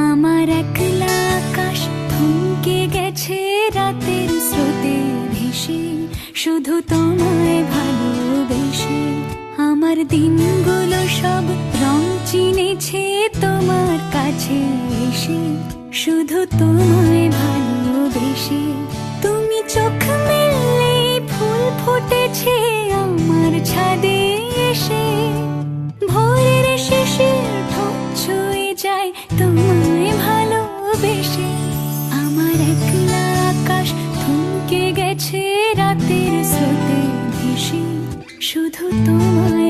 আমার একলা আকাশ থমকে গেছে রাতের স্রোতে ভেসে, শুধু তোমায় ভালোবেসে। আমার দিনগুলো সব রং চিনেছে তোমার কাছে এসে, শুধু তোমায় ভালোবেসে। তুমি চোখ মেললে ফুল ফুটেছে আমার ছাদে এসে, ভোরের শেষের ঠোঁট ছুঁয়ে যায় তোমায় ভালোবেসে। আমার একলা আকাশ থমকে গেছে রাতের স্রোতে ভেসে, শুধু তোমায়